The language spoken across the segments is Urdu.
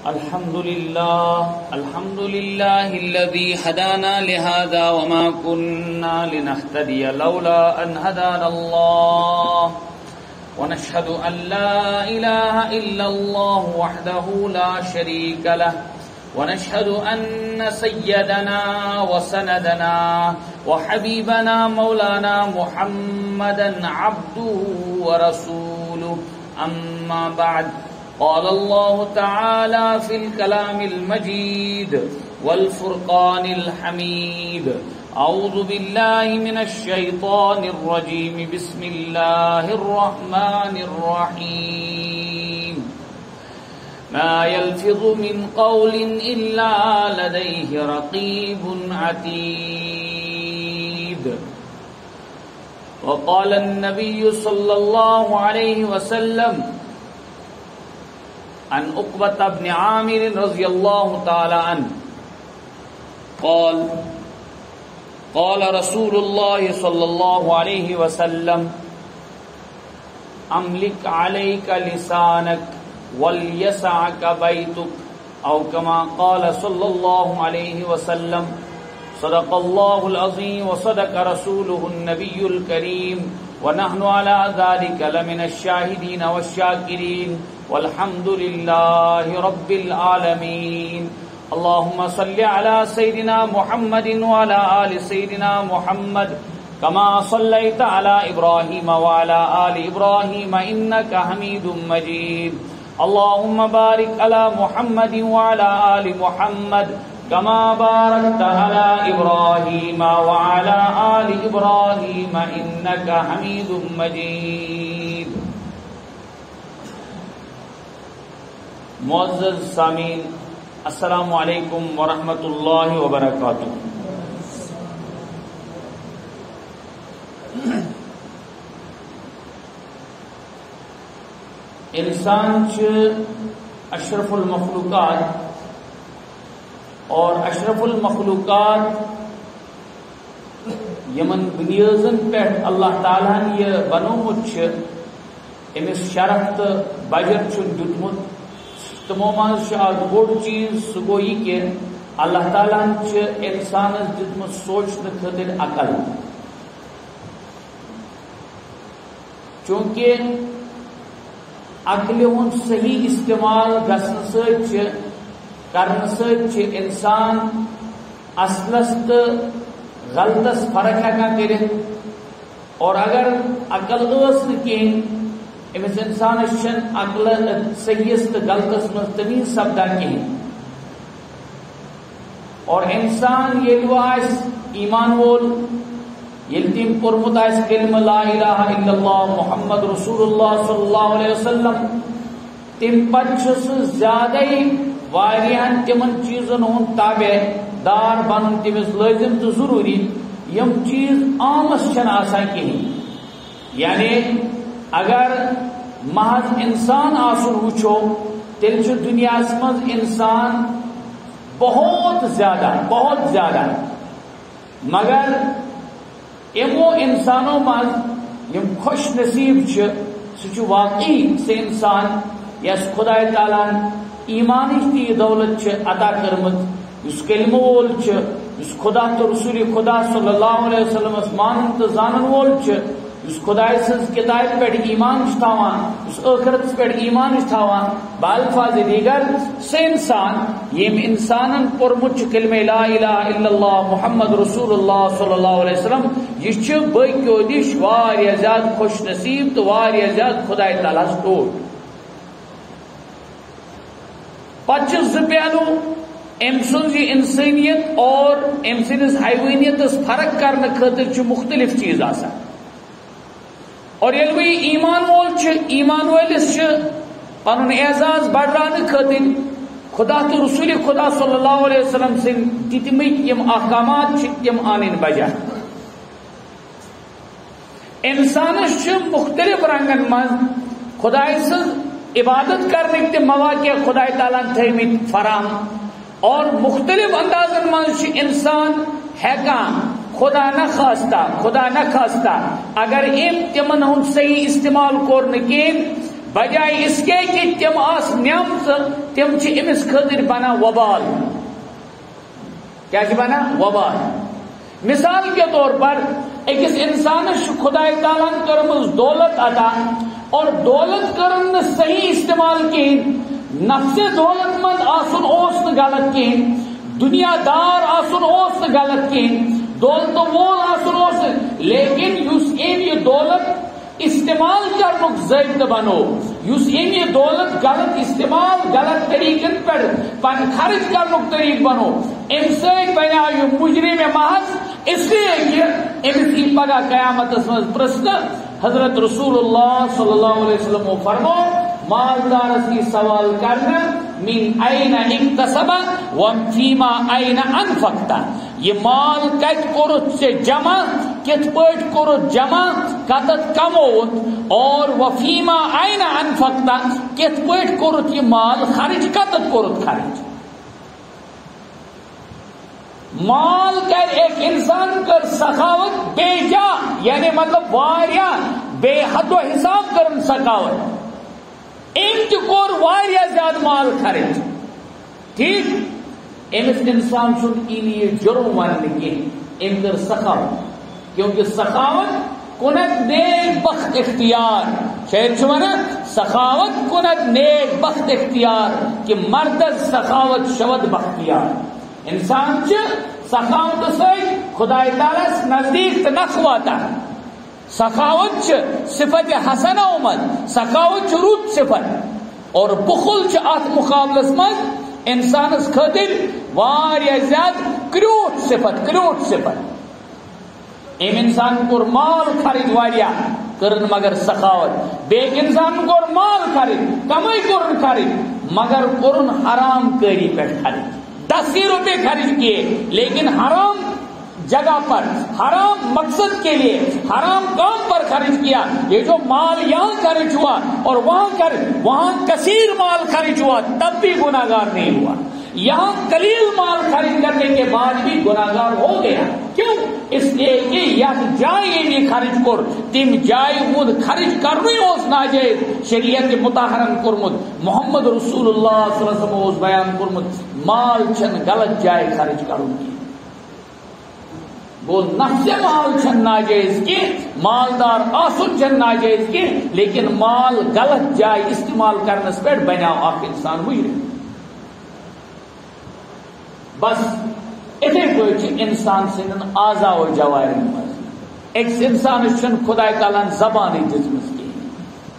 الحمد لله الذي هدانا لهذا وما كنا لنهتدي لولا أن هدانا الله ونشهد أن لا إله إلا الله وحده لا شريك له ونشهد أن سيدنا وسندنا وحبيبنا مولانا محمدا عبده ورسوله أما بعد قال الله تعالى في الكلام المجيد والفرقان الحميد أعوذ بالله من الشيطان الرجيم بسم الله الرحمن الرحيم ما يلفظ من قول إلا لديه رقيب عتيد وقال النبي صلى الله عليه وسلم عن عقبة بن عامر رضي الله تعالى عنه قال رسول الله صلى الله عليه وسلم أملك عليك لسانك وليسعك بيتك أو كما قال صلى الله عليه وسلم صدق الله العظيم وصدق رسوله النبي الكريم ونحن على ذلك لمن الشاهدين والشاكرين والحمد لله رب العالمين اللهم صل على سيدنا محمد وعلى آل سيدنا محمد كما صليت على إبراهيم وعلى آل إبراهيم إنك حميد مجيد اللهم بارك على محمد وعلى آل محمد كما باركت على إبراهيم وعلى آل إبراهيم إنك حميد مجيد معزز سامعین السلام علیکم ورحمۃ اللہ وبرکاتہ. انسان اشرف المخلوقات اور اشرف المخلوقات یمن بنیازن پہ اللہ تعالیٰ یہ بنومت امس شرف تو بجر دیتمت تمو مز بوڑ چیز سہ گو یہ کہ اللہ تعالیٰ انسانس دتمت سوچنے خاطر عقل. چونکہ عقل ہند صحیح استعمال گھن ست انسان اصلس تو غلطس فرق ہیکان کرت اور اگر عقل کہین امس انسانس عقل صحیحس تو غلطس مز تمیز سپدان کہین. اور انسان یل ایمان وول یل تم پورمت کلمہ لا الہ الا اللہ محمد رسول اللہ صلی اللہ علیہ وسلم تم پتہ زیادہ واریاہن تمن چیزن ہند تابع دار بنن تمس لازم تو ضروری یم چیز عامس آسان کہین. یعنی اگر محض انسان آسن وچھو تیل دنیا مز انسان بہت زیادہ مگر امو انسانوں مز یم خوش نصیب سہ واقعی سے انسان یس خدا تعالیٰ ایمانچ تی دولت عطا کرمت اس کلمہ وول اس خدا تو رسول خدا صلی اللہ علیہ وسلم مانن تو زانن وول اس خدا سز کتاب پہ ایمان تھاوان اس آخرت پہ ایمان تھاوان بالفاظ دیگر سے انسان یم انسانن پورمت کلمہ لا الہ الا اللہ محمد رسول اللہ صلی اللہ علیہ وسلم یہ باقیو نش واریاہ زیادہ خوش نصیب تو واریاہ زیادہ خدا تعالیٰ ٹوٹ. پتہ زٕ پہلو ام سن یہ انسانیت اور ام سندس حیوانیت فرق کرنے خاطر مختلف چیز آسان. اور یل وی ایمان وول ایمان ولس پن اعزاز بڑھانے خاطر خدا تو رسول خدا صلی اللہ علیہ وسلم سن دتمت یم احکامات تم ان بجا. انسانس مختلف رنگن من خدا سن عبادت کرنے تم مواقع خدا تعالیٰ تھمت فراہم اور مختلف اندازن من انسان ہیکان خدا نخواستہ اگر تمن ہند صحیح استعمال کور نکین بجائے اس کے کہ تم نعمت تم امس خاطر بنا وبال. کیا بنا وبال. مثال کے طور پر ایکس انسانس خدائے تعالیٰ کرمز دولت عطا اور دولت کرن صحیح استعمال کہین. نفس دولت مند آسن اوس غلط کہین, دنیا دار آسن اوس غلط کہین, دولت وول آسن اوس, لیکن یس یہ دولت استعمال کرنک ضابطہ بنو, یس یہ دولت غلط استعمال غلط طریقن پر پن خرچ کرنک طریق بنو, ام سۭتۍ بنیو یہ مجرم محض, اس لیے کہ امس یہ پگہ قیامتس مز پرسن. حضرت رسول اللہ صلی اللہ علیہ وسلم فرمو مالدارس کی سوال کرنا من این اکتسب وفیما این انفقتا, یہ مال کت کورت سے جمع, کت پٹ کورت جمع, کتت کموت, اور وفیما این انفقتا, کت پٹ کورت یہ مال خرچ, کتت کورت خرچ. مال کر ایک انسان کر سخاوت بے جا, یعنی مطلب واریا بے حد و حساب کرن سخاوت, امت کور واریا زیادہ مال خرچ. ٹھیک, امس انسان سن یہ جرم ون کی ام کر سخاوت, کیونکہ سخاوت کنت نیک بخت اختیار. شاید ونان سخاوت کنت نیک بخت اختیار, کہ مرد سخاوت شود بختیار. انسان سخاوت سے خدا تعالیٰ نزدیک تو نس واتان. سخاوت صفت حسنہ امت, سخاوت رت صفت, اور بخل ات مقابلس مز انسانس خاطر واریاہ زیادہ کروٹ صفت, کروٹ صفت. ام انسان کور مال خرید واریاہ کرن مگر سخاوت, بیک انسان کور مال خرید کمائی کرن خرید مگر کرن حرام کاری پہ خرید. 10 روپے خرچ کیے لیکن حرام جگہ پر, حرام مقصد کے لیے, حرام کام پر خرچ کیا. یہ جو مال یہاں خرچ ہوا اور وہاں کثیر مال خرچ ہوا تب بھی گناہگار نہیں ہوا, یہاں قلیل مال خرچ کرنے کے بعد بھی گناہگار ہو گیا. کیوں؟ اس لیے کہ یہ جائے بھی خرچ کر, تم جائے خود خرچ کرنی اس ناجائز شریعت مطہرن کرمت. محمد رسول اللہ صلی اللہ علیہ وسلم اس بیان کرمت مال چھن غلط جائے خرچ کروں کی. وہ نفس مال چھن ناجائز کی, مالدار آسن چھن ناجائز کی, لیکن مال غلط جائے استعمال کرنے سے پیٹ بناو آپ انسان مجرم. بس اتھے پہ انسان سن اعضاء و جوارح مز ایک انسان چھن خدا تعالیٰ زبان دِژمٕژ کہین.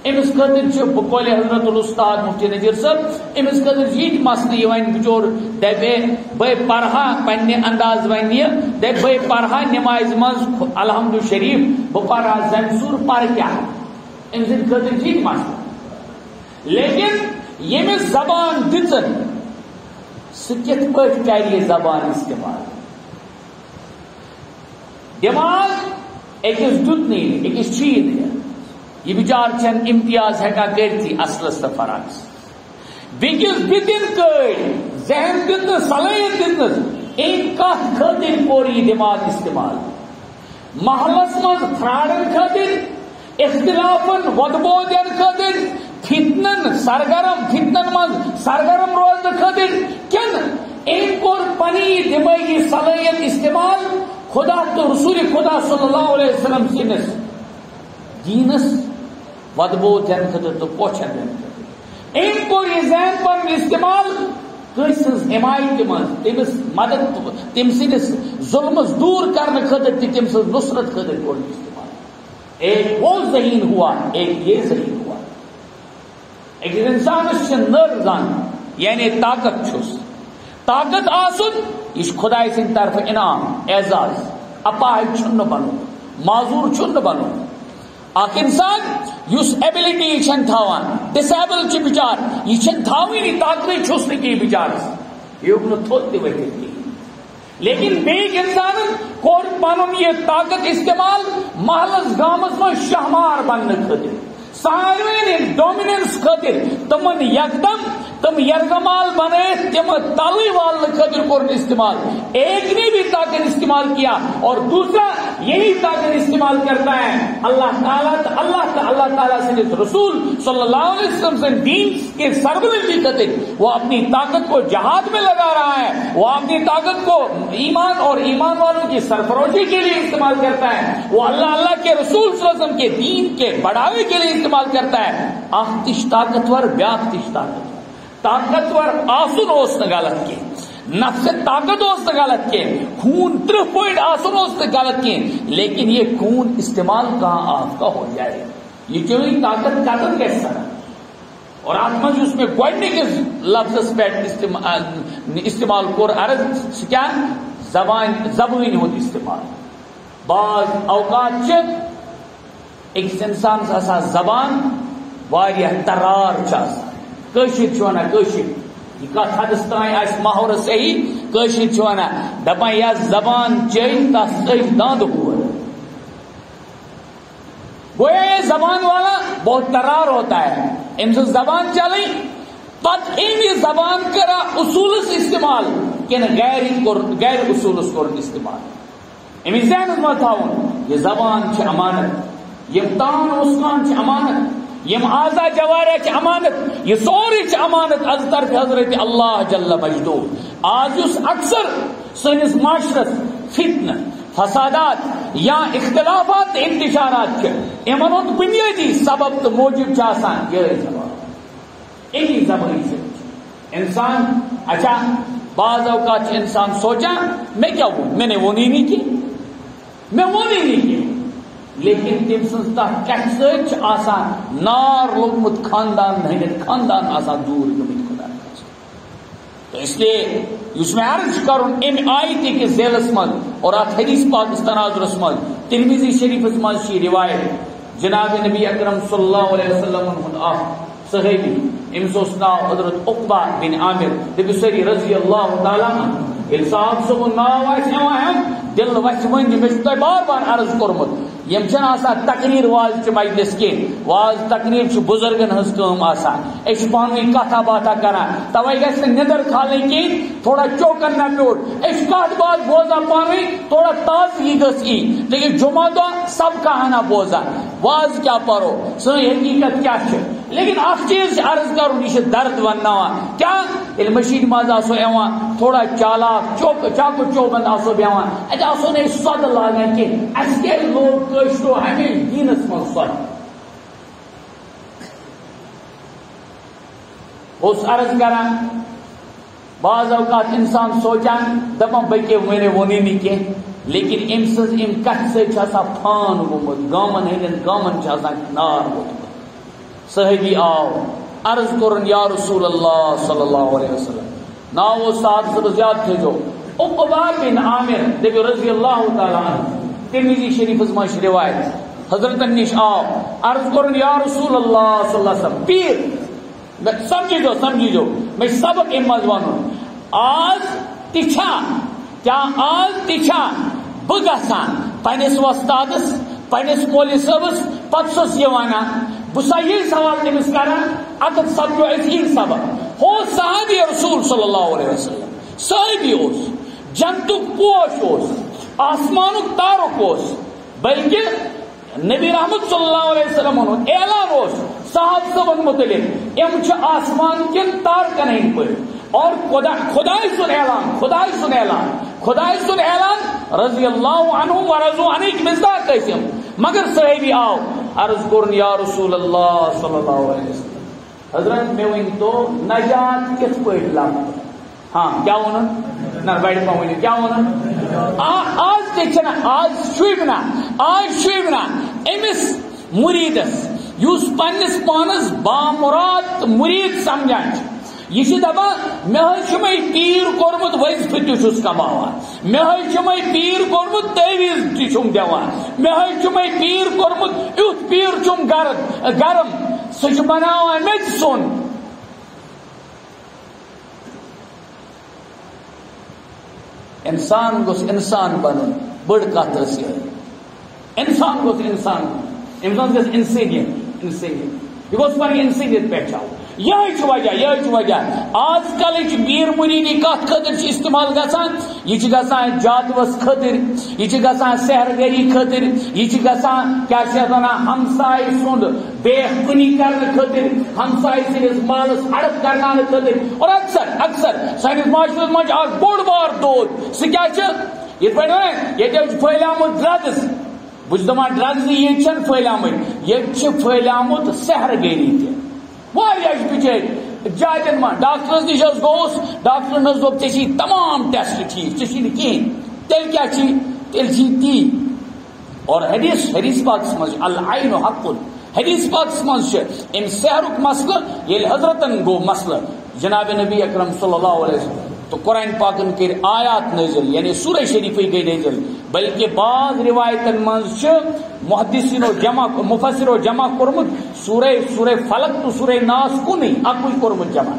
امس خاطر بقول حضرت الاستاد مفتی نذیر صاحب امس خاطر یہ مسئلہ ون بچور دپے بے پرہا پنہ انداز ون یہ دپ بے پرہا نماز مز الحمد شریف بہ پرہا زنسور پر کیا ام سند خاطر یہ مسئلہ. لیکن یمس زبان دِژن سہ کت پٲٹھۍ کر یہ زبان استعمال. دماغ اکس دت نہیں اکس چیز یہ بچار چھن امتیاز ہیکا کرتی اصلس تو فرقس. بیکس دتن کڑ ذہن دتن صلاحیت دتن ایک کت خاطر کور یہ دماغ استعمال. محلس مز فراڈن خاطر, اختلافن ودبودین خاطر, فتنن سرگرم فتنن مز سرگرم روزن خاطر کن ایک کور پنی دماغی صلاحیت استعمال خدا تو رسول خدا صلی اللہ علیہ وسلم سنس دینس ودبو دین خاطر تو پوچھن دین خاطر. ایک کو یہ ذہن پر استعمال کس حمایت مز تمس مدد تم سندس ظلمس دور کرنے خاطر تم سن نصرت خاطر کور استعمال. ایک وہ ذہین ہوا, ایک یہ ذہین ہوا. ایک انسانس نر زان یعنی طاقت چھس, طاقت آسن یہ خدا سند طرف انعام اعزاز, اپاہج چھن بنو, معذور چھن بنو. اخ انسان اس ایبلٹی چھن تھاوان ڈسیبل چھ بچار یہ چھن تھاوی طاقت چھس نکی بچار یہ نو تھوت ورتھ کی. لیکن بیک انسان کور پن یہ طاقت استعمال محلس گامس من شہمار بننے خاطر, ساروین ڈومیننس خاطر, تمن یکدم تم یرغمال بنے تم تالی والنے خاطر کور استعمال. ایک نے بھی طاقت استعمال کیا اور دوسرا یہی طاقت استعمال کرتا ہے اللہ تعالیٰ سے رسول صلی اللہ علیہ وسلم سے دین کے سربلندی خاطر وہ اپنی طاقت کو جہاد میں لگا رہا ہے. وہ اپنی طاقت کو ایمان اور ایمان والوں کی سرفروشی کے لیے استعمال کرتا ہے. وہ اللہ کے رسول صلی اللہ علیہ وسلم کے دین کے بڑھاوے کے لیے استعمال کرتا ہے. اختش طاقتور بیاختش طاقتور آسن اس نے غلط کی, نفس طاقت اس نے غلط کی, خون 3 پوائنٹ آسن اس نے غلط کی, لیکن یہ خون استعمال کہاں آپ کا ہو جائے. یہ چونی طاقت قتل کیسا اور آتما اس میں گوڈنکس لفظ پہ استعمال کور عرض کیا زبان ہو استعمال. بعض اوقات ایک انسان آسان زبان واریاہ ترار کشر ونان کشر یہ کت حدس تین آس ماحور صحیح کشر ونان دپان یا زبان چین تس چھ دند ہوا. گویا یہ زبان والا بہت ترار ہوتا ہے. ام سے زبان چلی پت ام زبان کرا اصول استعمال کن غیر اصول استعمال. ام ذہن میں تھاون یہ زبان چھ امانت, یم تان اسمان چھ امانت, یم آزا جوارے چھ امانت, یہ سوری چھ امانت از طرف حضرت اللہ جل مجدو. آج اس اکثر سنس معاشرت فتنہ فسادات یا اختلافات انتشارات کے امن ہند بنیادی سبب تو موجب چاہسان یہ زبان. ایک زبان سے انسان اچھا بعض اوقات انسان سوچا میں کیا ہوں, میں نے وہ نہیں کی, میں وہ نہیں کی, لیکن تم سنتا کیسے آسان نار لوگمت خاندان نہیں خاندان آسان دور گمت خدا. تو اس لیے اس میں عرض کرن ام آیت کے ذیلس من اور ات حدیث پاک تناظرس من ترمذی شریف من شی روایت جناب نبی اکرم صلی اللہ علیہ وسلم صحابی امس ناو حضرت عقبہ بن عامر دبسری رضی اللہ تعالیٰ عنہ صاحب صبح ناو آئے دل وچ ون میں بار بار عرض کورمت یم چھن آسان تقریر واز چ مجلس کی واز تقریر چھ بزرگن ہز کام آسان اش پانوی کتھا باتھا کران توے گژھِ نندر کھالٕنۍ کِہیٖنۍ تھوڑا چوکن نہ پیوٹ اش کتھ بات بوزان پانوی تھوڑا تازگی گژھِ ای لیکن جمعہ دۄہ سب کہانا بوزان واز کیا پرو سٲنۍ حقیقت کیا چھ. لیکن اخ چیز عرض کرن یہ درد ونناوان کیا ییٚلہِ مشین مز آسو یوان تھوڑا چالاک چاکو چوبند آسو بیوان اتہ آسو نہ سود لاگان کی اس کے لوگ کشتو ہمیشہ دینس من سود. اس عرض کران بعض اوقات انسان سوچان دپان بکے میں نے وہ نہیں کی, لیکن ام سز ام کت سے پھان گومت گامن ہندین گامن نار ووتمت. صحابی آو عرض کرن یا رسول اللہ صلی اللہ علیہ وسلم ناو صاحب سے زیاد تھے جو عقبہ بن عامر دبی رضی اللہ تعالیٰ عنہ ترمذی شریف میں روایت حضرت نش آو عرض کرن یا رسول اللہ صلی اللہ علیہ وسلم پیر سمجھی جو میں سبق امت ونن آج تچھا کیا آج تچھا بگسان پنس وستادس پنس مول صبس پتس یہ ونان بسا یہ سوال تمس کران اگر سمجھو یہ سبق ہو صحابی رسول صلی اللہ علیہ وسلم صحابی اس جنتک پوش اس آسمانک تارک اس بلکہ نبی رحمت صلی اللہ علیہ وسلم اعلان اس صاحب صبن متعلق ام آسمان کن تارکن ہند پہ اور خدائی سن اعلان رضی اللہ عنہ ورضوا عنہ کی مصداق قسم. مگر صحابی آو عرض کرن یا رسول اللہ صلی اللہ علیہ وسلم حضرت میں ون تو نجات کس پہ لگ ہاں کیا ون نہ بیٹھ پاؤں کیا ون آج دیکھنا آج شوبنا امس مریدس یس پنس پانس بامراد مرید سمجھان یہ دپان مے پیر کورمت وظیفہ تس کمان مے پیر کورمت تعویذ تم دان مے پیر کورمت یھ پیر چم گرم سہ بناوان میت سون. انسان گوس انسان بنن بڑ کت انسان گوس انسان انسانیت یہ گوس پنہ انسانیت پہ یہ وجہ آج کل پیر مریدی کت خاطر استعمال گژھان یہ گژھان جادوس خاطر یہ گژھان سحر گری خاطر یہ گژھان کیا ونان ہمسائے سند بے کنی کرنے خاطر ہمسائے سندس مالس ہڑپ کرنانے خاطر اور اکثر سانس معاشرس مجھ بوڑ بار دود سہ کیا یہ پھیلیامت ڈرگز بہت دپان ڈرگز یہ پھیلیامت یہ پھیلیامت سحر گری تہ بچر جاتن من ڈاکٹرس نش گوس ڈاکٹر نس دوپ ژےٚ تمام ٹیسٹ ٹھیک ژےٚ کہین تیل کیا تیل تی اور حدیث پاکس مز العین حق حدیث پاکس مز ام سحرک مسئلہ یل حضرتن گو مسئلہ جناب نبی اکرم صلی اللہ علیہ وسلم تو قرآن پاکن کر آیات نازل یعنی سورہ شریف گئی نازل بلکہ بعض روایتن مز محدثینو جمع مفسرو جمع کورمت سورہ فلق تو سورہ ناس کن اکوئی کورمت جمع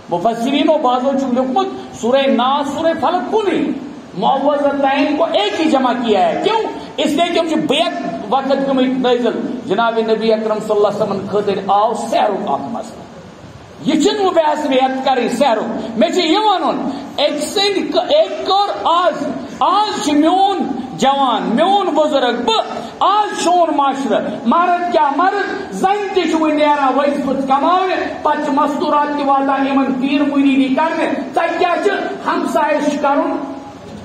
مفسرینو بعضو لکھمت سورہ ناس سورہ فلق کن معوذتین کو ایک ہی جمع کیا ہے کیوں اس لیے کہ بیک وقت گمت نازل جناب نبی اکرم صلی اللہ علیہ وسلم خاطر آو سحرک اخ مسئلہ یہ چھ بحث ویت کر سحرک مے یہ ون ایک کر آج میون جوان میون بزرگ آج شون معاشرہ مرد کیا مرد زن تہ نیران وظیفت کمانے پتہ مستورات تہ واتان یمن پیر مریدی کرنے تہ کیا ہمسایس کرن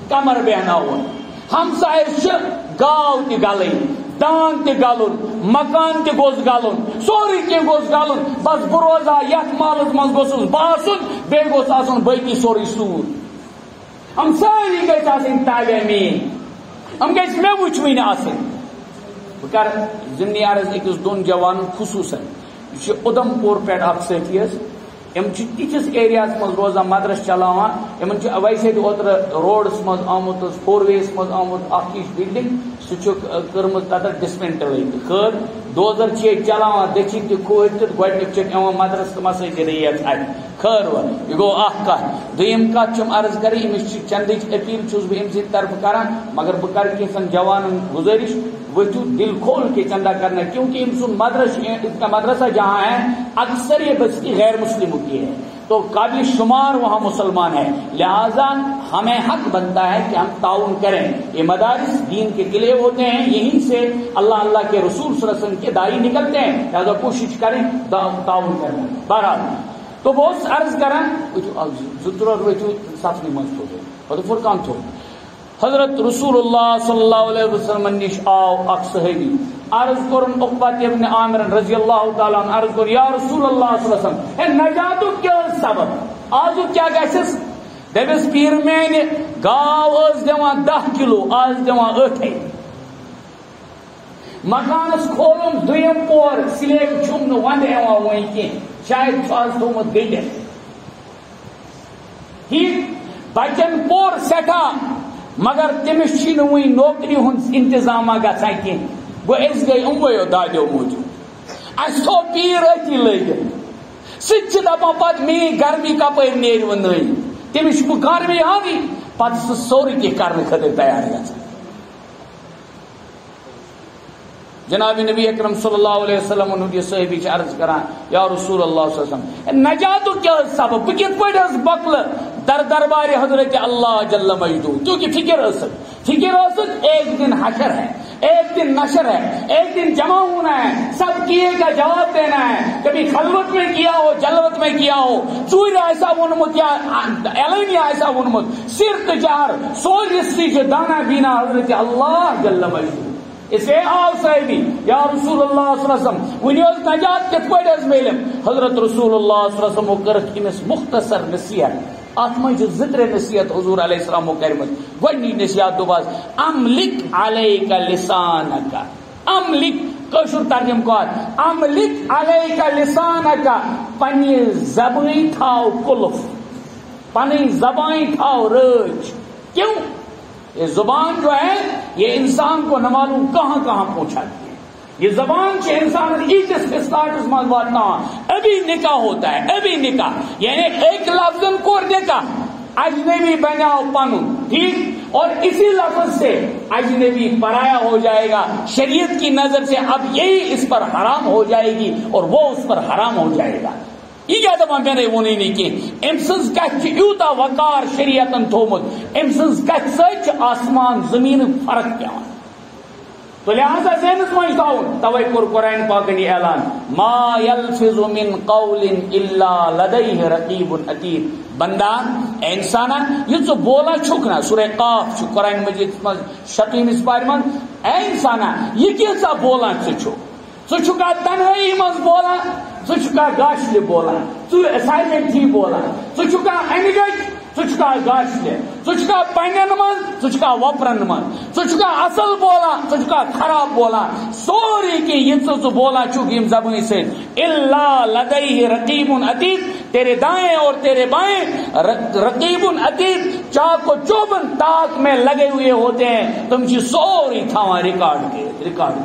کمر بہناون ہمسایس گاو تہ گلن دان تہ گلن مکان تہ گوس گلن سوری کینٛہہ گوس گلن بس بہ روزا یتھ مالس منٛز گوٚژھُس بہٕ آسُن بیٚیہِ گوٚژھ آسُن باقی سورُے سوٗر یِم سٲری گژھِ آسٕنۍ تابع میٛٲنۍ یِم گژھِ مےٚ وٕچھوٕنۍ آسٕنۍ بہٕ کرٕ ضمنی عرض أکِس دۄن جوانن خصوٗصن یہِ چھُ اُدھم پور پٮ۪ٹھ اکھ سٲتھی حظ یم تتس ایریاس مز روزان مدرس چلاوان یمن ویسے اوتر روڈس مز آمت 4 ویس مز آمت اخ بلڈنگ سہ کرمت تتھ ڈسمنٹل خیر دوزر چلاوان دچھن تہ کھوج تہ گۄڈنیُک چھُ یِوان مدرس تہ مسجد ریت اتھ خیر یہ گو اخ کتھ دوٚیِم کتھ چھم عرض کرٕنۍ أمِس چھِ چندٕچ اپیل چھُس بہٕ أمۍ سٕنٛدِ طرفہٕ کران مگر بہٕ کرٕ کینٛژن جوانن گزٲرش وتھو دل کھول کے چندہ کرنا کیونکہ ان سن مدرسہ جہاں ہے اکثر یہ بستی غیر مسلموں کی ہے تو قابل شمار وہاں مسلمان ہے لہذا ہمیں حق بنتا ہے کہ ہم تعاون کریں یہ مدارس دین کے قلعے ہوتے ہیں یہیں سے اللہ کے رسول صلی اللہ علیہ وسلم کے داعی نکلتے ہیں لہذا کوشش کریں تعاون کرنا بہرحال تو بہت عرض کریں صفنی منز تھو فرقان تھو حضرت رسول اللہ صلی اللہ علیہ وسلم نش آو اخ صحابی عرض کرن عقبہ ابن عامر رضی اللہ تعالیٰ عنہ عرض کر یا رسول اللہ صلی اللہ علیہ وسلم اے نجاتو کیا سبب آج کیا گژھس دپس پیر میانہ گاو ٲس دِوان 10 کلو آز دِوان 8 مکانس کھولم 2م پور سلیب چھم نہ وند یوان وۄنۍ کینٛہہ شاید چھُ آز تھومُت گٔنڈِتھ ٹھیک بچن پور سٮ۪ٹھاہ مگر تمس چھ وی نوکری ہند انتظام گژھان کینٛہہ گو أسۍ گٔے یِمویو دادیو موٗجوٗب اَسہِ تھوٚو پیٖر أتی لٲگِتھ سُہ تہِ چھِ دپان پتہٕ میٛٲنۍ گرمی کپٲرۍ نیرِ وۄنۍ نٔے تٔمِس چھُ بہٕ گرمی ہاوٕے پتہٕ سُہ سورُے کینٛہہ کرنہٕ خٲطرٕ تیار گژھان جناب نبی اکرم صلی اللہ علیہ وسلم یہ صحابی عرض کران یا رسول اللہ صلی اللہ علیہ وسلم نجاتو کیا سبب بہ کت پہ بکل دربار حضرت اللہ جل مجدو کیونکہ فکر ایک دن حشر ہے ایک دن نشر ہے ایک دن جمع ہونا ہے سب کیے کا جواب دینا ہے کبھی خلوت میں کیا ہو جلوت میں کیا ہو چور ایسا ونمت یا اعلانیہ ایسا ونمت سر تجار سور رسی جو دانا بینا حضرت اللہ جل مجدو اسے آو صحابی یا رسول اللہ صلی اللہ علیہ وسلم ونیوز نجات کت پہ میلم حضرت رسول اللہ صلی اللہ علیہ وسلم کرت امس مختصر نصیحت ات من زتر نصیحت حضور علیہ السلام کرمت گۄڈنی نصیحت دوباز املک علیک لسانک املک کشر ترجم کر املک علیک لسانک پنی زبانی تھاو قلف پنی زبانی تھاو رج کیوں یہ زبان جو ہے یہ انسان کو نہ معلوم کہاں کہاں پہنچاتی ہے یہ زبان سے انسان من واتنا ابھی نکاح ہوتا ہے ابھی نکاح یعنی ایک لفظ کو نکاح اجنبی بناؤ پنن ٹھیک اور اسی لفظ سے اجنبی پرایا ہو جائے گا شریعت کی نظر سے اب یہی اس پر حرام ہو جائے گی اور وہ اس پر حرام ہو جائے گا یہ کیا دپان مے وونی نہیں کی ام سز کتھ یوتا وقار شریعتن تھومت ام سز کتھ ست آسمان زمین فرق پیوان تو لہذا ذہنس مجھ تھاؤن توے کور قرآن پاکن یہ اعلان ما یلفظ من قول الا لدیہ رقیب عتید بندہ انسانا یہ تو بولا چھک نا سورہ قاف چھ قرآن مجید مز 36 پارہ من اے انسانا یہ کیسا بولا ژٕ چھُکھا تنہائی مز بولا ژٕ چھُکھا گاشلہِ بولا ژٕ سائلنٹلی بولا ژٕ چھُکھا انہِ گٔٹۍ ژٕ چھُکھا گاشلہِ ژٕ چھُکھا پننٮ۪ن منٛز ژٕ چھُکھا وۄپرن منٛز ژٕ چھُکھا اصل بولا ژٕ چھُکھا خراب بولا سورُے کینٛہہ یہِ ژٕ بولا چھُکھ یِم زبٲنۍ سۭتۍ الا لدیہ رقیب عتید تیرے دائیں اور تیرے بائیں رقیب عتید چاک و چوبن تاک میں لگے ہوئے ہوتے ہیں تم چی سوری تھاواں ریکارڈ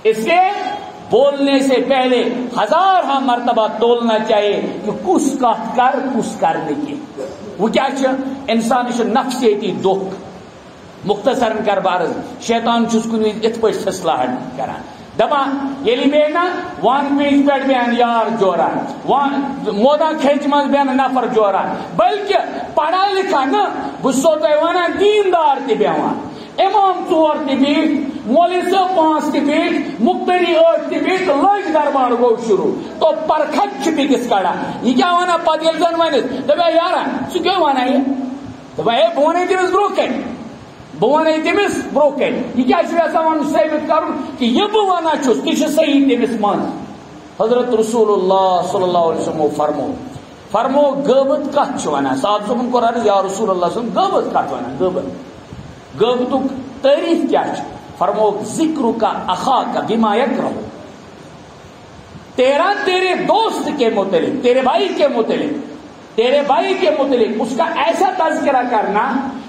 اس لیے بولنے سے پہلے 1000 مرتبہ تولنا چاہیے کہ کس کت کر کس کرنے کی وہ کیا انسان نفسیتی دکھ مختصر کر بارز شیطان چھس کن ات پہ فصلاحٹ کران دپان یلی بے نا وان پیج پہ بہن یار جورا مودا کھیچ مز بہن نفر جورا بلکہ پڑھا لکھا نا بس سو تہ ونان دیندار تہ بیوان امام 4 تہ بیٹھ مولوی صاحب 5 تہ بیٹھ مقتدی 8 تہ بیٹھ لگ دربار گو شروع تو پرکھت چھ بیکس کڑا یہ کیا وانا پتہ یل زن ونس دپے یارا ژٕ کیٛاہ وانا یہ دپے ہے بہ ونے تٔمِس برونٛہہ کنہِ بہ ونے تٔمِس برونٛہہ کنہِ یہ کیا چھ یژھان ونُن ثٲبت کرُن کہ یہ بہ وانا چھُس تہِ چھُ صحیح تٔمِس منٛز حضرت رسول اللہ صلی اللہ علیہ وسلم فرمو غیبت کتھ چھ ونان صاحب صاحبن کوٚر عرض یا رسول اللہ صلی اللہ علیہ وسلم غیبت کتھ ونان غیبتک تعریف کیا ہے فرمو ذکر کا اخا کا بما یکرہ تیرا تیرے دوست کے متعلق تیرے بھائی کے متعلق اس کا ایسا تذکرہ کرنا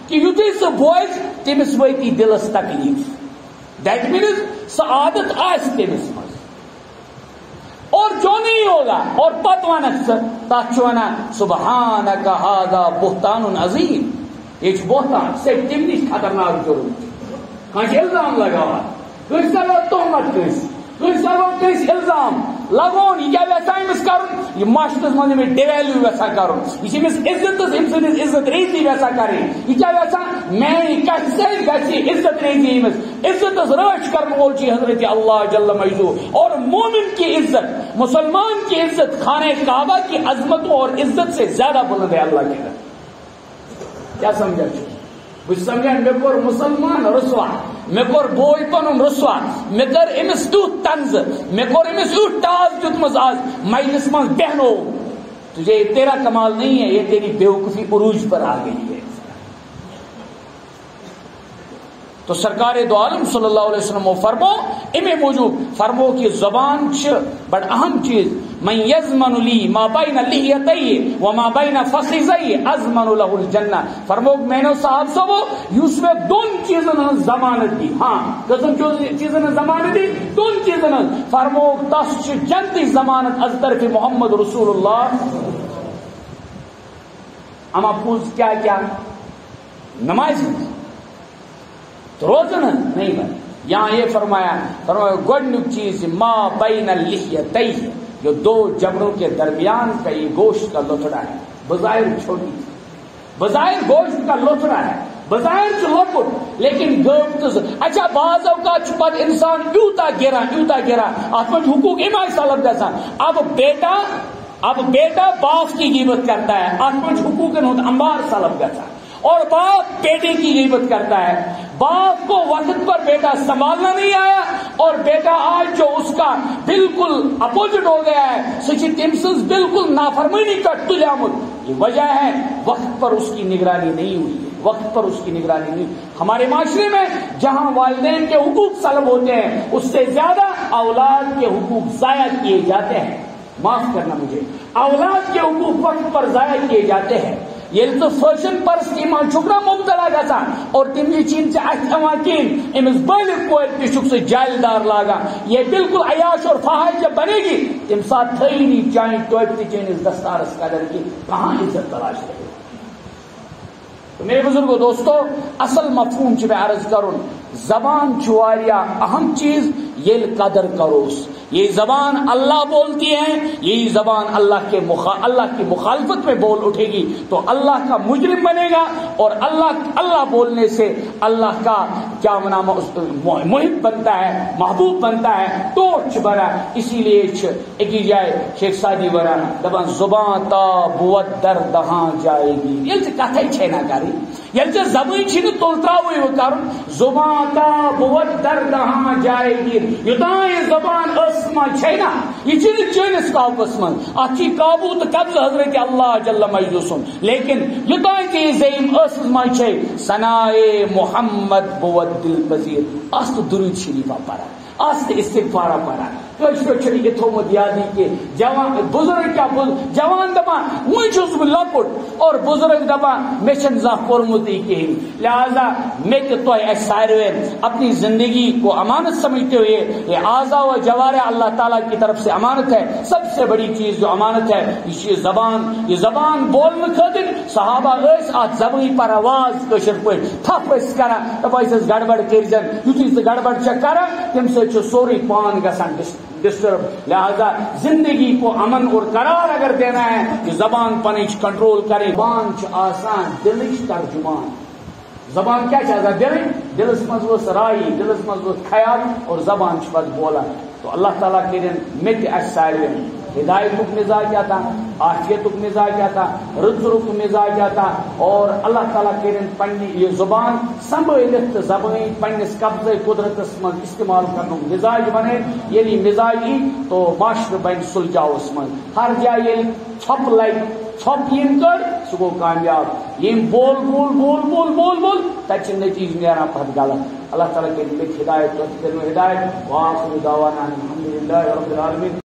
کہ یتھے سہ بوز تمس وٲتی دلس تکلیف دیٹ مینز سہ عادت آس تمس مز اور جو نہیں ہوگا اور پتہ ونس تتھ ونان سبحانک ھذا بہتان عظیم یہ بہتان سے تم نش خطرناک جرم کھانا الزام لگاوان کس لگو تہمت کس لگو کس الزام لگون یہ کیا ویسا امس کرن یہ معاشرس من امس ڈیویلو ویسا کرن یہ امس عزت ام سندس عزت ریزی ویسا کریں یہ کیا ویسا میں کت سی گی عزت ریزی امس عزت رچ کرن وول چی حضرت اللہ جل مجدو اور مومن کی عزت مسلمان کی عزت خانہ کعبہ کی عظمتوں اور عزت سے زیادہ بلند ہے اللہ کی عزت کیا سمجھا بس سمجھا مے کور مسلمان رسوا مے کور بوئی پنن رسوا مے کر امس تیوت طنز مے کور امس تیوت ٹاس دیتمز آز مجلس من بہنو تجھے تیرا کمال نہیں ہے یہ تیری بیوقوفی عروج پر آ گئی ہے تو سرکار دو عالم صلی اللہ علیہ وسلم فرمو امی موجود فرمو کہ زبان بڑا اہم چیز من یزمن لی ما بین لحیتی وما بین فخذی ازمن له الجنہ فرمو میں نے صاحب صاحب اس میں دون چیزیں ضمانت دی ہاں قسم چیزیں ضمانت دی دون چیزیں فرمو تس جنتی ضمانت از طرف محمد رسول اللہ اما پوز کیا کیا نماز روزن نہیں بن یہاں یہ فرمایا گوڈنک چیز ما بین لحیتی جو دو جبڑوں کے درمیان کا یہ گوشت کا لوتھڑا ہے بظاہر چھوٹی بظاہر گوشت کا لوتھڑا ہے بظاہر لوکٹ لیکن اچھا بعض اوقات پتہ انسان یوتا گرا ات من حقوق امائے سلب گژھان اب بیٹا باپ کی غیبت کرتا ہے ات من حقوق انبار سلب گژھان اور باپ بیٹے کی غیبت کرتا ہے باپ کو وقت پر بیٹا سنبھالنا نہیں آیا اور بیٹا آج جو اس کا بالکل اپوزٹ ہو گیا ہے سچی تمسز بالکل نافرمانی کا تلیامت یہ وجہ ہے وقت پر اس کی نگرانی نہیں ہوئی وقت پر اس کی نگرانی نہیں. ہمارے معاشرے میں جہاں والدین کے حقوق سلب ہوتے ہیں اس سے زیادہ اولاد کے حقوق ضائع کیے جاتے ہیں. معاف کرنا مجھے, اولاد کے حقوق وقت پر ضائع کیے جاتے ہیں. یہ تو فیشن پر استعمال چھکنا مبتلا گا اور تم یہ چین سے اچھاکین امس بالغ کوئی تشک سے جائلدار لاگا. یہ بالکل عیاش اور فحش جب بنے گی تم ساتھ تھئی نہیں چائیں ٹوپ چین اس دستارس قدر کی کہاں عزت تلاش کرے. تو میرے بزرگو دوستو, اصل مفہوم چھ میں عرض کرن زبان چھ واریاہ اہم چیز یل قدر کروس یہ زبان اللہ بولتی ہے، یہی زبان اللہ کی مخالفت میں بول اٹھے گی تو اللہ کا مجرم بنے گا، اور اللہ بولنے سے اللہ کا کیا نام محب بنتا ہے، محبوب بنتا ہے، ٹوچ بنا. اسی لیے ایک جائے شیخ سعدی بنا دبان زبان تا بود در دہاں جائے گی. یہ کتھے چھ نہ کری، یہ زبان چھ تلتراوی وہ کر زبان تا بود در دہاں جائے گی. یہ زبان اسمان چھ نا، یہ چھ چینس قابوس من اچھی قابو تو قبض حضرت اللہ جل مجدہ سن، لیکن یہ زیم اسمان چھ ثنائے محمد بود دل پذیر. است درود شریفہ پڑھا، است استغفارہ پڑھا. یہ تھومت یادی کہ جوان بزرگ کیا جوان دپان مجھے لکٹ اور بزرگ دپان میں زاہ کورمت کہین. لہذا میں کہ تو ساروے اپنی زندگی کو امانت سمجھتے ہوئے یہ اعضاء و جوارح اللہ تعالیٰ کی طرف سے امانت ہے. سب سے بڑی چیز جو امانت ہے یہ زبان بولنے خاطر صحابہ آت زبانی پر آواز کشر پہ تھپ کرا دپس گڑبڑ کرزن یتھے گڑبڑ کرا تم سے سوری پان گژھان ڈسٹرب. لہذا زندگی کو امن اور قرار اگر دینا ہے کہ زبان پنچ کنٹرول کرے. زبان آسان دلچ ترجمان. زبان کیا چاہتا دلس مز رائی، دلس مز خیال، اور زبان پتہ بولان. تو اللہ تعالیٰ کرن مت سارے ہدایت مزاج کیا تھا، عافیت مزاج کیا تھا، رزق مزاج کیا تھا، اور اللہ تعالیٰ کرن پنی یہ زبان سنبھلت زبان پنس قبضے قدرت من استعمال کرنے مزاج بنے. یعنی مزاجی تو معاشر بن سلجاؤس من. ہر جائے چھپ لگ چھپ یم کر سہ گو کامیاب. یم بول بول بول بول بول بول تک نتیجہ نیران پتہ غلط. اللہ تعالیٰ کرن ہدایت ہدایت. وآخر دعوانا الحمد للہ رب العالمین.